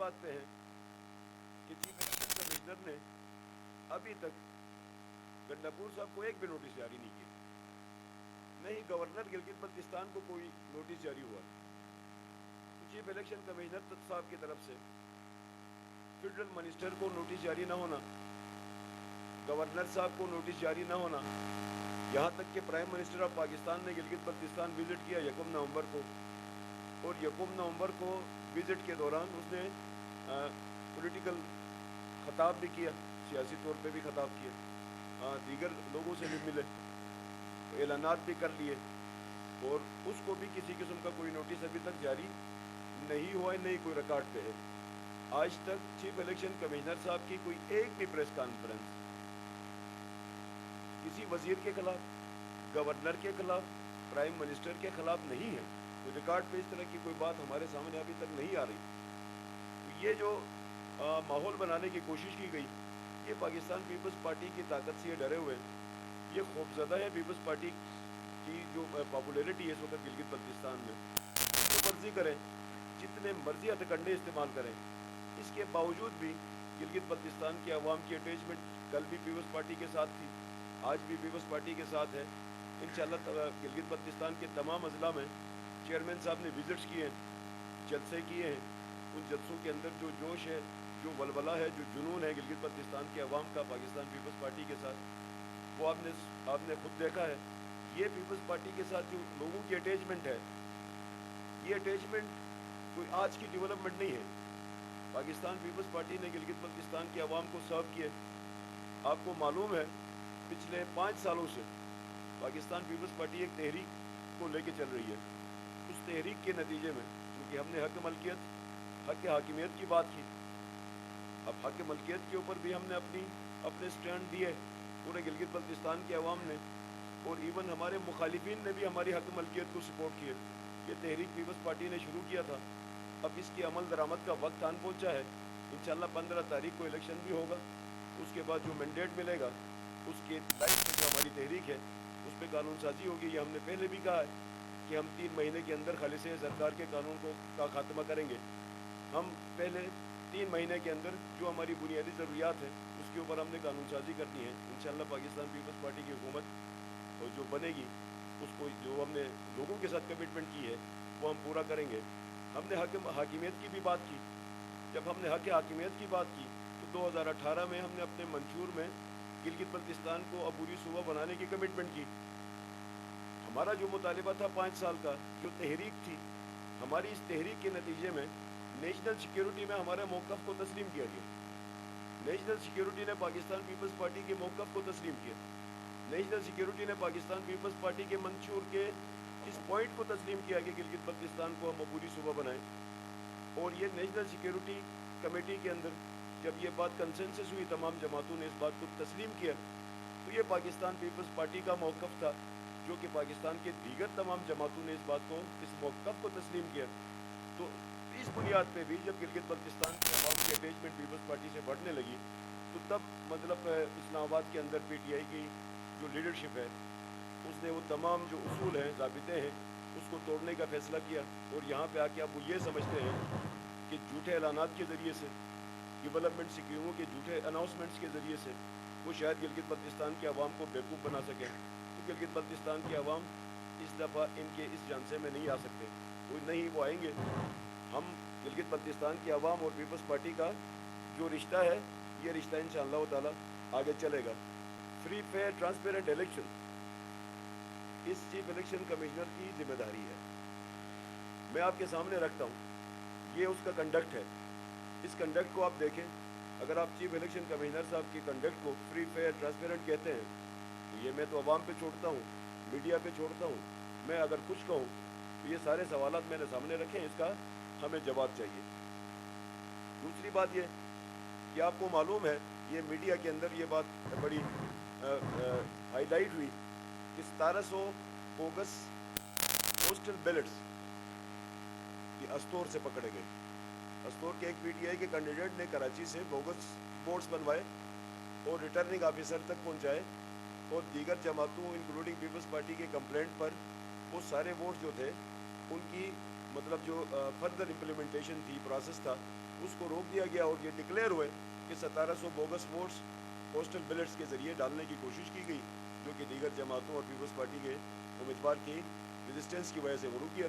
بات پہ ہیں کہ چیف الیکشن کمشنر نے ابھی تک گنڈاپور صاحب کو ایک بھی نوٹس جاری نہیں کیا، نہیں گورنر گلگت بلتستان کو کوئی نوٹس جاری ہوا۔ تو چیف الیکشن کمشنر صاحب کی طرف سے فیڈرل منسٹر کو نوٹس جاری نہ ہونا، گورنر صاحب کو نوٹس جاری نہ ہونا، یہاں تک کہ پرائم منسٹر آف پاکستان نے گلگت بلتستان وزٹ کیا 1 نومبر کو، اور 1 نومبر کو وزٹ کے دوران اس نے پولیٹیکل خطاب بھی کیا، سیاسی طور پہ بھی خطاب کیا، دیگر لوگوں سے بھی ملے، اعلانات بھی کر لیے، اور اس کو بھی کسی قسم کا کوئی نوٹس ابھی تک جاری نہیں ہوا ہے، نہیں کوئی ریکارڈ پہ ہے۔ آج تک چیف الیکشن کمشنر صاحب کی کوئی ایک بھی پریس کانفرنس کسی وزیر کے خلاف، گورنر کے خلاف، پرائم منسٹر کے خلاف نہیں ہے، کوئی ریکارڈ پہ اس طرح کی کوئی بات ہمارے سامنے ابھی تک نہیں آ رہی۔ تو یہ جو ماحول بنانے کی کوشش کی گئی، یہ پاکستان پیپلز پارٹی کی طاقت سے یہ ڈرے ہوئے، یہ خوفزدہ ہے پیپلز پارٹی کی جو پاپولیرٹی ہے اس وقت گلگت بلتستان میں، جو مرضی کریں، جتنے مرضی ہتھ کنڈے استعمال کریں، اس کے باوجود بھی گلگت بلتستان کے عوام کی اٹیچمنٹ کل بھی پیپلز پارٹی کے ساتھ تھی، آج بھی پیپلز پارٹی کے ساتھ ہے۔ انشاءاللہ گلگت بلتستان کے تمام اضلاع میں چیئرمین صاحب نے وزٹس کیے ہیں، جلسے کیے ہیں، ان جلسوں کے اندر جو جوش ہے، جو ولولہ ہے، جو جنون ہے گلگت بلتستان کے عوام کا پاکستان پیپلز پارٹی کے ساتھ، وہ آپ نے خود دیکھا ہے۔ یہ پیپلز پارٹی کے ساتھ جو لوگوں کی اٹیچمنٹ ہے، یہ اٹیچمنٹ کوئی آج کی ڈیولپمنٹ نہیں ہے۔ پاکستان پیپلز پارٹی نے گلگت بلتستان کے عوام کو سرو کیے۔ آپ کو معلوم ہے پچھلے 5 سالوں سے پاکستان پیپلز پارٹی ایک تحریک کو لے کے چل رہی ہے۔ اس تحریک کے نتیجے میں کیونکہ ہم نے حق ملکیت، حق حاکمیت کی بات کی، اب حق ملکیت کے اوپر بھی ہم نے اپنے سٹینڈ دیے پورے گلگت بلتستان کے عوام نے، اور ایون ہمارے مخالفین نے بھی ہماری حق ملکیت کو سپورٹ کیے۔ یہ تحریک پیپلز پارٹی نے شروع کیا تھا، اب اس کی عمل درآمد کا وقت آن پہنچا ہے۔ انشاءاللہ 15 تاریخ کو الیکشن بھی ہوگا، اس کے بعد جو مینڈیٹ ملے گا اس کے تحت جو ہماری تحریک ہے اس پہ قانون سازی ہوگی۔ یہ ہم نے پہلے بھی کہا ہے کہ ہم 3 مہینے کے اندر خالص سرکار کے قانون کا خاتمہ کریں گے۔ ہم پہلے 3 مہینے کے اندر جو ہماری بنیادی ضروریات ہیں اس کے اوپر ہم نے قانون سازی کرنی ہے۔ انشاءاللہ پاکستان پیپلز پارٹی کی حکومت جو بنے گی اس کو جو ہم نے لوگوں کے ساتھ کمٹمنٹ کی ہے وہ ہم پورا کریں گے۔ ہم نے حق حاکمیت کی بھی بات کی، جب ہم نے حق حاکمیت کی بات کی تو 2018 میں ہم نے اپنے منشور میں گلگت بلتستان کو عبوری صوبہ بنانے کی کمٹمنٹ کی۔ ہمارا جو مطالبہ تھا 5 سال کا، جو تحریک تھی، ہماری اس تحریک کے نتیجے میں نیشنل سیکیورٹی میں ہمارے موقف کو تسلیم کیا گیا۔ نیشنل سیکیورٹی نے پاکستان پیپلز پارٹی کے موقف کو تسلیم کیا۔ نیشنل سیکیورٹی نے پاکستان پیپلز پارٹی کے منشور کے اس پوائنٹ کو تسلیم کیا کہ گلگت بلتستان کو ہم عبوری صوبہ بنائیں، اور یہ نیشنل سیکیورٹی کمیٹی کے اندر جب یہ بات کنسنسس ہوئی، تمام جماعتوں نے اس بات کو تسلیم کیا، تو یہ پاکستان پیپلز پارٹی کا موقف تھا، جو کہ پاکستان کے دیگر تمام جماعتوں نے اس موقف کو تسلیم کیا۔ تو اس بنیاد پہ بھی جب گلگت بلتستان کے عوام کی اٹیچمنٹ پیپلز پارٹی سے بڑھنے لگی تو تب مطلب اسلام آباد کے اندر پی ٹی آئی کی جو لیڈرشپ ہے اس نے وہ تمام جو اصول ہیں، ضابطے ہیں، اس کو توڑنے کا فیصلہ کیا، اور یہاں پہ آ کے اب وہ یہ سمجھتے ہیں کہ جھوٹے اعلانات کے ذریعے سے، ڈیولپمنٹ اسکیموں کے جھوٹے اناؤنسمنٹس کے ذریعے سے وہ شاید گلگت بلتستان کے عوام کو بیوقوف بنا سکیں۔ تو گلگت بلتستان کے عوام اس دفعہ ان کے اس جانسے میں نہیں آ سکتے، وہ نہیں، وہ آئیں گے۔ ہم گلگت بلتستان کے عوام اور پیپلز پارٹی کا جو رشتہ ہے، یہ رشتہ انشاءاللہ تعالی آگے چلے گا۔ فری فیئر ٹرانسپیرنٹ الیکشن اس چیف الیکشن کمشنر کی ذمہ داری ہے، میں آپ کے سامنے رکھتا ہوں، یہ اس کا کنڈکٹ ہے۔ اس کنڈکٹ کو آپ دیکھیں، اگر آپ چیف الیکشن کمشنر صاحب کی کنڈکٹ کو فری فیئر ٹرانسپیرنٹ کہتے ہیں تو یہ میں تو عوام پہ چھوڑتا ہوں، میڈیا پہ چھوڑتا ہوں، میں اگر کچھ کہوں تو یہ سارے سوالات میں نے سامنے رکھے ہیں، اس کا ہمیں جواب چاہیے۔ دوسری بات یہ کہ آپ کو معلوم ہے، یہ میڈیا کے اندر یہ بات بڑی ہائی لائٹ ہوئی کہ 1700 بوگس پوسٹل بیلٹس یہ استور سے پکڑے گئے۔ استور کے ایک پی ٹی آئی کے کینڈیڈیٹ نے کراچی سے بوگس ووٹس بنوائے اور ریٹرننگ آفیسر تک پہنچائے، اور دیگر جماعتوں انکلوڈنگ پیپلز پارٹی کے کمپلینٹ پر وہ سارے ووٹس جو تھے ان کی مطلب جو فردر امپلیمنٹیشن تھی، پروسیس تھا، اس کو روک دیا گیا اور یہ ڈکلیئر ہوئے کہ 1700 بوگس ووٹس پوسٹل بیلٹس کے ذریعے ڈالنے کی کوشش کی گئی، جو کہ دیگر جماعتوں اور پیپلز پارٹی کے امیدوار کی ریزسٹنس کی وجہ سے وہ رک گیا۔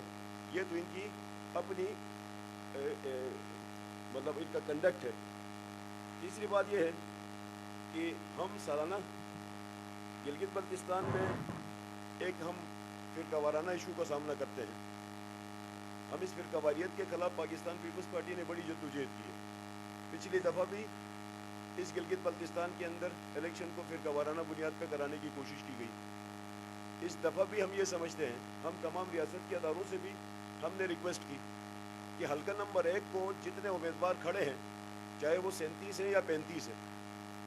یہ تو ان کی اپنی مطلب ان کا کنڈکٹ ہے۔ تیسری بات یہ ہے کہ ہم سالانہ گلگت بلتستان میں ایک ہم فرقہ وارانہ ایشو کا سامنا کرتے ہیں۔ ہم اس فرقہ واریت کے خلاف پاکستان پیپلز پارٹی نے بڑی جدوجہد کی ہے۔ پچھلی دفعہ بھی اس گلگت بلتستان کے اندر الیکشن کو فرقہ وارانہ بنیاد پہ کرانے کی کوشش کی گئی۔ اس دفعہ بھی ہم یہ سمجھتے ہیں، ہم تمام ریاست کے اداروں سے بھی ہم نے ریکویسٹ کی کہ حلقہ نمبر 1 کو جتنے امیدوار کھڑے ہیں، چاہے وہ 37 ہیں یا 35 ہیں،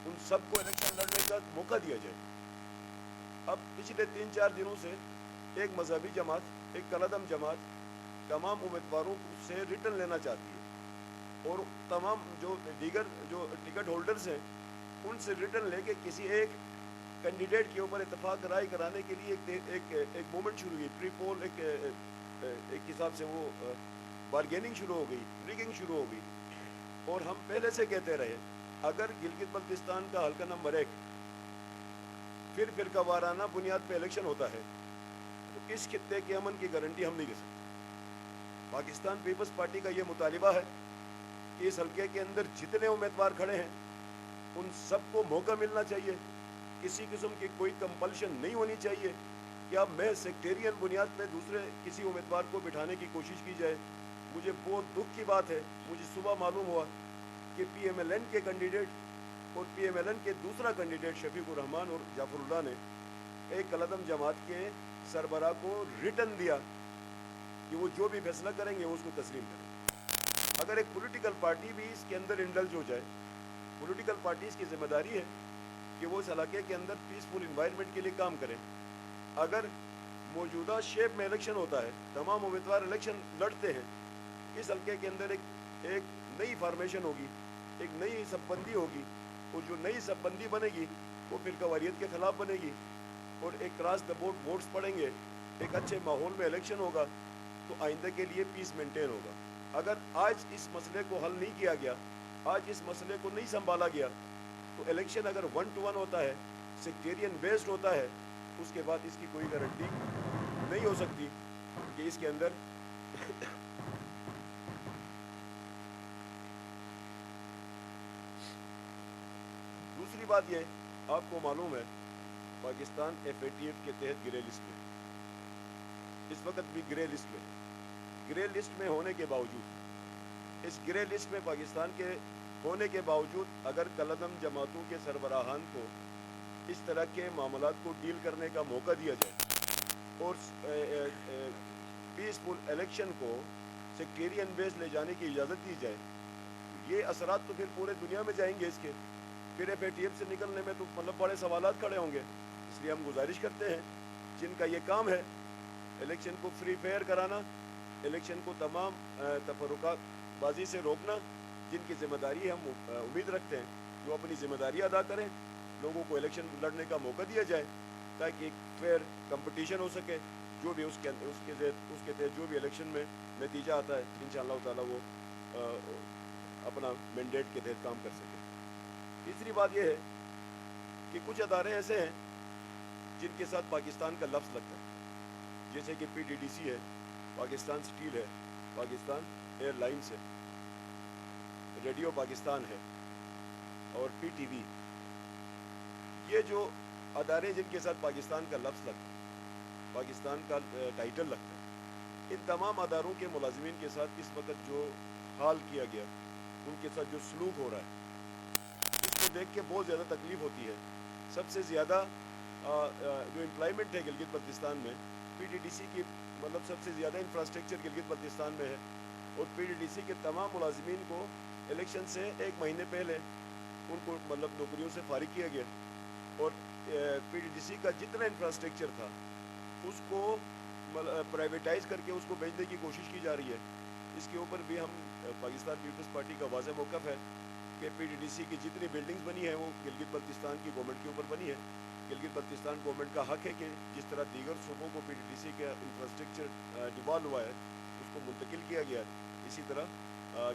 ان سب کو الیکشن لڑنے کا موقع دیا جائے۔ اب پچھلے 3-4 دنوں سے ایک مذہبی جماعت، ایک کلعدم جماعت تمام امیدواروں سے ریٹن لینا چاہتی ہے، اور تمام جو دیگر جو ٹکٹ ہولڈرز ہیں ان سے ریٹن لے کے کسی ایک کینڈیڈیٹ کے اوپر اتفاق رائے کرانے کے لیے ایک مومنٹ شروع ہوئی، پری پول ایک حساب سے وہ بارگیننگ شروع ہو گئی، ریگنگ شروع ہو گئی۔ اور ہم پہلے سے کہتے رہے، اگر گلگت بلتستان کا حلقہ نمبر 1 پھر فرقہ وارانہ بنیاد پہ الیکشن ہوتا ہے تو اس خطے کے امن کی گارنٹی ہم نہیں دے سکتے۔ پاکستان پیپلز پارٹی کا یہ مطالبہ ہے کہ اس حلقے کے اندر جتنے امیدوار کھڑے ہیں ان سب کو موقع ملنا چاہیے، کسی قسم کی کوئی کمپلشن نہیں ہونی چاہیے کہ اب میں سیکٹیرین بنیاد پہ دوسرے کسی امیدوار کو بٹھانے کی کوشش کی جائے۔ مجھے بہت دکھ کی بات ہے، مجھے صبح معلوم ہوا کہ پی ایم ایل این کے کینڈیڈیٹ اور پی ایم ایل این کے دوسرا کینڈیڈیٹ شفیق الرحمان اور جعفر اللہ نے ایک کلعدم جماعت کے سربراہ کو ریٹن دیا کہ وہ جو بھی فیصلہ کریں گے وہ اس کو تسلیم کریں۔ اگر ایک پولیٹیکل پارٹی بھی اس کے اندر انڈلج ہو جائے، پولیٹیکل پارٹیز کی ذمہ داری ہے کہ وہ اس علاقے کے اندر پیسفل انوائرمنٹ کے لیے کام کریں۔ اگر موجودہ شیپ میں الیکشن ہوتا ہے، تمام امیدوار الیکشن لڑتے ہیں، اس حلقے کے اندر ایک نئی فارمیشن ہوگی، ایک نئی سب بندی ہوگی، اور جو نئی سب بندی بنے گی وہ فرقہ واریت کے خلاف بنے گی، اور ایک کراس دا بورڈ ووٹس پڑیں گے، ایک اچھے ماحول میں الیکشن ہوگا تو آئندہ کے لیے پیس مینٹین ہوگا۔ اگر آج اس مسئلے کو حل نہیں کیا گیا، آج اس مسئلے کو نہیں سنبھالا گیا، تو الیکشن اگر 1 to 1 ہوتا ہے، سیکٹیرین بیسڈ ہوتا ہے، اس کے بعد اس کی کوئی گارنٹی نہیں ہو سکتی کہ اس کے اندر دوسری بات یہ، آپ کو معلوم ہے پاکستان FATF کے تحت گرے لسٹ میں، اس وقت بھی گرے لسٹ میں، گرے لسٹ میں ہونے کے باوجود، اس گرے لسٹ میں پاکستان کے ہونے کے باوجود اگر کلعدم جماعتوں کے سربراہان کو اس طرح کے معاملات کو ڈیل کرنے کا موقع دیا جائے اور پیسفل الیکشن کو سیکٹیرین بیس لے جانے کی اجازت دی جائے، یہ اثرات تو پھر پورے دنیا میں جائیں گے اس کے، پھر FATF سے نکلنے میں تو مطلب بڑے سوالات کھڑے ہوں گے۔ اس لیے ہم گزارش کرتے ہیں جن کا یہ کام ہے الیکشن کو فری فیئر کرانا، الیکشن کو تمام تفرقات بازی سے روکنا، جن کی ذمہ داری ہم امید رکھتے ہیں جو اپنی ذمہ داری ادا کریں، لوگوں کو الیکشن لڑنے کا موقع دیا جائے تاکہ ایک فیئر کمپٹیشن ہو سکے، جو بھی اس کے تحت جو بھی الیکشن میں نتیجہ آتا ہے انشاءاللہ تعالیٰ وہ اپنا مینڈیٹ کے تحت کام کر سکے۔ تیسری بات یہ ہے کہ کچھ ادارے ایسے ہیں جن کے ساتھ پاکستان کا لفظ لگتا ہے، جیسے کہ PTDC ہے، پاکستان اسٹیل ہے، پاکستان ایئر لائنس ہے، ریڈیو پاکستان ہے، اور PTV۔ یہ جو ادارے جن کے ساتھ پاکستان کا لفظ لگتا ہے، پاکستان کا ٹائٹل لگتا ہے، ان تمام اداروں کے ملازمین کے ساتھ اس وقت جو حال کیا گیا، ان کے ساتھ جو سلوک ہو رہا ہے، اس کو دیکھ کے بہت زیادہ تکلیف ہوتی ہے۔ سب سے زیادہ جو امپلائمنٹ ہے گلگت بلتستان میں، PTDC کی مطلب سب سے زیادہ انفراسٹرکچر گلگت بلتستان میں ہے، اور PTDC کے تمام ملازمین کو الیکشن سے 1 مہینے پہلے ان کو مطلب نوکریوں سے فارغ کیا گیا، اور PTDC کا جتنا انفراسٹرکچر تھا اس کو پرائیویٹائز کر کے اس کو بیچنے کی کوشش کی جا رہی ہے۔ اس کے اوپر بھی ہم پاکستان پیپلز پارٹی کا واضح موقف ہے کہ PTDC کی جتنی بلڈنگز بنی ہیں وہ گلگت بلتستان کی گورنمنٹ کے اوپر بنی ہے۔ گلگت بلتستان گورنمنٹ کا حق ہے کہ جس طرح دیگر صوبوں کو PTDC کا انفراسٹرکچر ڈیوال ہوا ہے، اس کو منتقل کیا گیا ہے، اسی طرح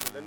MLN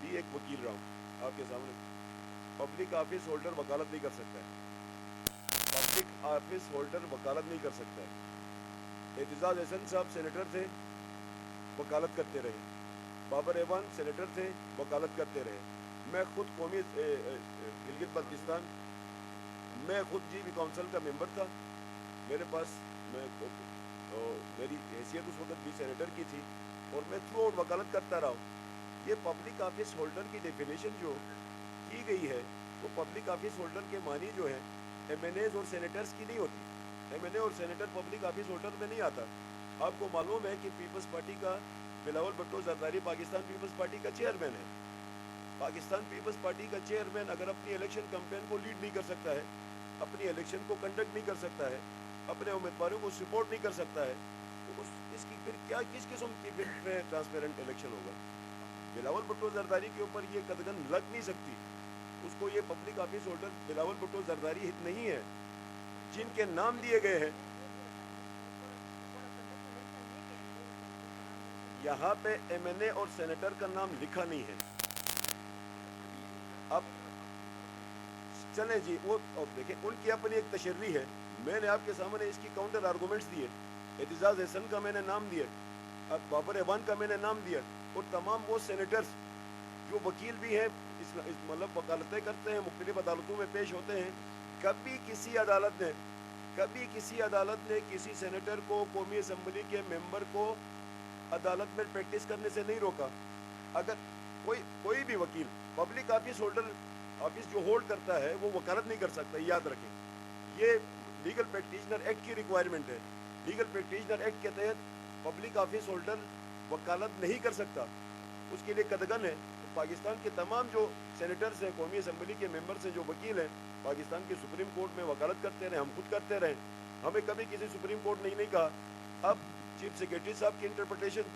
بھی ایک وکیل رہا ہوں آپ کے سامنے. پبلک آفس ہولڈر وکالت نہیں کر سکتا ہے. پبلک آفس ہولڈر وکالت نہیں کر سکتا ہے. اعتزاز احسن صاحب سینیٹر تھے, وکالت کرتے رہے. بابر ایوان سینیٹر تھے, وکالت کرتے رہے. میں خود قومی گلگت بلتستان میں خود جی بی کونسل کا ممبر تھا. میرے پاس میری حیثیت اس وقت بھی سینیٹر کی تھی اور میں تھرو آؤٹ وکالت کرتا رہا ہوں. یہ پبلک آفس ہولڈر کی ڈیفینیشن جو کی گئی ہے وہ پبلک آفس ہولڈر کے معنی جو ہیں ایم این ایز اور سینیٹرز کی نہیں ہوتی. ایم این اے اور سینیٹر پبلک آفس ہولڈر میں نہیں آتا. آپ کو معلوم ہے کہ پیپلز پارٹی کا بلاول بھٹو زرداری پاکستان پیپلز پارٹی کا چیئرمین ہے. پاکستان پیپلز پارٹی کا چیئرمین اگر اپنی الیکشن کمپین کو لیڈ نہیں کر سکتا ہے, اپنی الیکشن کو کنڈکٹ نہیں کر سکتا ہے, اپنے امیدواروں کو سپورٹ نہیں کر سکتا ہے, تو اس کی پھر کیا کس قسم کی پھر ٹرانسپیرنٹ الیکشن ہوگا؟ بلاول بھٹو زرداری کے اوپر یہ قدغن لگ نہیں سکتی. اس کو یہ public office holder Bilawal Bhutto Zardari نہیں ہے جن کے نام دیے گئے ہیں. یہاں پہ ایم این اے اور سینیٹر کا نام لکھا نہیں ہے. اب چلیں جی, وہ دیکھیں ان کی اپنی ایک تشریح ہے. میں نے آپ کے سامنے اس کی کاؤنٹر آرگومنٹس دیے. اعتزاز احسن کا میں نے نام دیا, بابر ایوان کا میں نے نام دیا, اور تمام وہ سینیٹرز جو وکیل بھی ہیں, مطلب وکالتیں کرتے ہیں, مختلف عدالتوں میں پیش ہوتے ہیں. کبھی کسی عدالت نے کسی سینیٹر کو, قومی اسمبلی کے ممبر کو عدالت میں پریکٹس کرنے سے نہیں روکا. اگر کوئی بھی وکیل پبلک آفس ہولڈر آفس جو ہولڈ کرتا ہے وہ وکالت نہیں کر سکتا. یاد رکھیں, یہ لیگل پریکٹیشنر ایکٹ کی ریکوائرمنٹ ہے. لیگل پریکٹیشنر ایکٹ کے تحت پبلک آفس ہولڈر وکالت نہیں کر سکتا. اس کے لیے قدغن ہے. پاکستان کے تمام جو سینیٹرز ہیں, قومی اسمبلی کے ممبرز ہیں, جو وکیل ہیں, پاکستان کی سپریم کورٹ میں وکالت کرتے رہے. ہم خود کرتے رہے, ہمیں کبھی کسی سپریم کورٹ نے نہیں کہا. اب چیف سیکریٹری صاحب کی انٹرپریٹیشن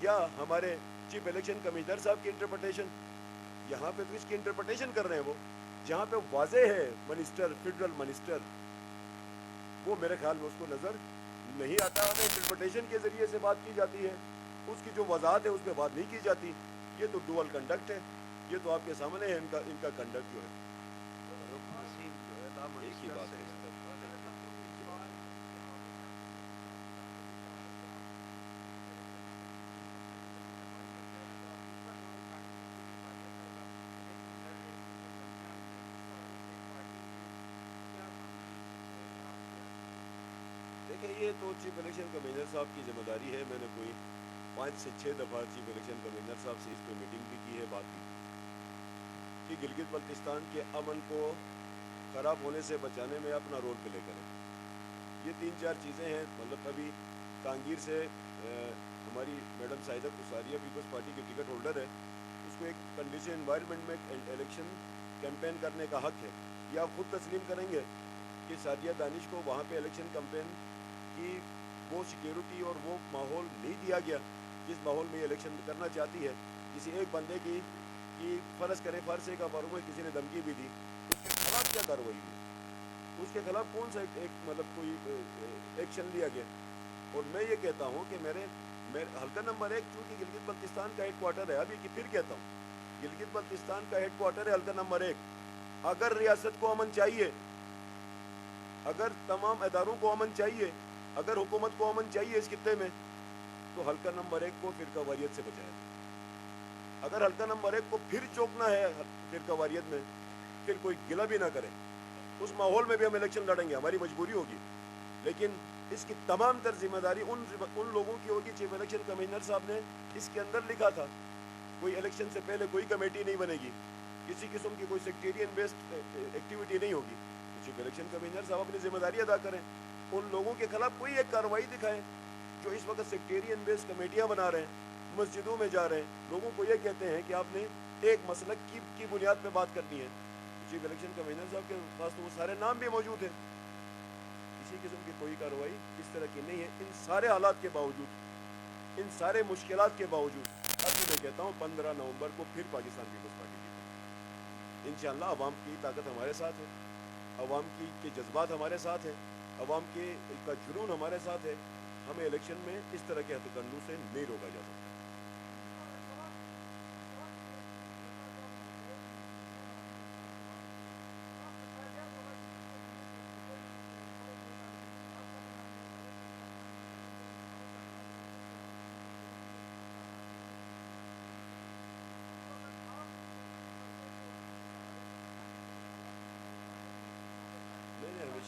یا ہمارے چیف الیکشن کمشنر صاحب کی انٹرپریٹیشن, یہاں پہ تو اس کی انٹرپریٹیشن کر رہے ہیں. وہ جہاں پہ واضح ہے منسٹر, فیڈرل منسٹر, وہ میرے خیال میں اس کو نظر نہیں آتا. ہمیں انٹرپریٹیشن کے ذریعے سے بات کی جاتی ہے, اس کی جو وضاحت ہے اس پہ بات نہیں کی جاتی. یہ تو ڈوئل کنڈکٹ ہے. یہ تو آپ کے سامنے ہے ان کا کنڈکٹ جو ہے. ایک ہی بات ہے. دیکھیں, یہ تو چیف الیکشن کمشنر صاحب کی ذمہ داری ہے. میں نے کوئی 5 سے 6 دفعہ چیف الیکشن کمشنر صاحب سے اس پہ میٹنگ بھی کی ہے, بات بھی کی کہ گلگت بلتستان کے امن کو خراب ہونے سے بچانے میں اپنا رول پلے کریں. یہ 3-4 چیزیں ہیں. مطلب ابھی کانگیر سے ہماری میڈم سائدہ کساریہ پیپلز پارٹی کی ٹکٹ ہولڈر ہے, اس کو ایک کنڈیشن انوائرمنٹ میں الیکشن کیمپین کرنے کا حق ہے. یہ آپ خود تسلیم کریں گے کہ سعدیہ دانش کو وہاں پہ الیکشن کیمپین کی وہ سیکیورٹی اور وہ ماحول نہیں دیا گیا جس ماحول میں یہ الیکشن کرنا چاہتی ہے. کسی ایک بندے کی فرض کریں فارسی کا معروف ہے, کسی نے دھمکی بھی دی, اس کے خلاف کیا کارروائی ہوئی, اس کے خلاف کون سا ایک مطلب کوئی ایکشن لیا گیا. اور میں یہ کہتا ہوں کہ میرے حلقہ نمبر 1 چونکہ گلگت بلتستان کا ہیڈ کوارٹر ہے, ابھی پھر کہتا ہوں, گلگت بلتستان کا ہیڈ کوارٹر ہے حلقہ نمبر 1. اگر ریاست کو امن چاہیے, اگر تمام اداروں کو امن چاہیے, اگر حکومت کو امن چاہیے اس خطے میں, تو حلقہ نمبر 1 کو فرقہ واریت سے بچائے. اگر حلقہ نمبر 1 کو پھر چوکنا ہے فرقہ واریت میں, پھر کوئی گلہ بھی نہ کرے. اس ماحول میں بھی ہم الیکشن لڑیں گے, ہماری مجبوری ہوگی, لیکن اس کی تمام تر ذمہ داری ان لوگوں کی ہوگی. چیف الیکشن کمشنر صاحب نے اس کے اندر لکھا تھا کوئی الیکشن سے پہلے کوئی کمیٹی نہیں بنے گی, کسی قسم کی کوئی سیکٹیرین بیسڈ ایکٹیویٹی نہیں ہوگی. چیف الیکشن کمشنر صاحب اپنی ذمہ داری ادا کریں, ان لوگوں کے خلاف کوئی ایک کارروائی دکھائیں جو اس وقت سیکٹیرین بیسڈ کمیٹیاں بنا رہے ہیں, مسجدوں میں جا رہے ہیں, لوگوں کو یہ کہتے ہیں کہ آپ نے ایک مسلک کی بنیاد پہ بات کرنی ہے. چیف الیکشن کمشنر صاحب کے پاس تو وہ سارے نام بھی موجود ہیں. کسی قسم کی کوئی کارروائی اس طرح کی نہیں ہے. ان سارے حالات کے باوجود, ان سارے مشکلات کے باوجود, ابھی میں کہتا ہوں 15 نومبر کو پھر پاکستان پیپلز پارٹی کی انشاءاللہ عوام کی طاقت ہمارے ساتھ ہے, عوام کے جذبات ہمارے ساتھ ہیں, عوام کا جنون ہمارے ساتھ ہے. ہمیں الیکشن میں اس طرح کے ہتھ کنڈوں سے نہیں روکا جا سکتا.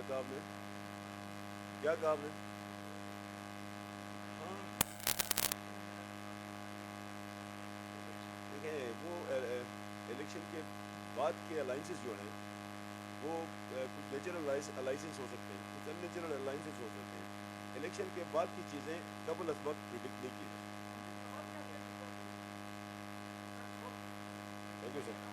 کیا کہا آپ نے؟ کیا کہا آپ نے؟ ہاں دیکھیں وہ الیکشن کے بعد کے الائنسز جو ہیں وہ کچھ نیچرل الائنسز ہو سکتے ہیں، کچھ ان نیچرل الائنسز ہو سکتے ہیں. الیکشن کے بعد کی چیزیں قبل از وقت پریڈکٹ نہیں کی جا سکتی. Thank you sir.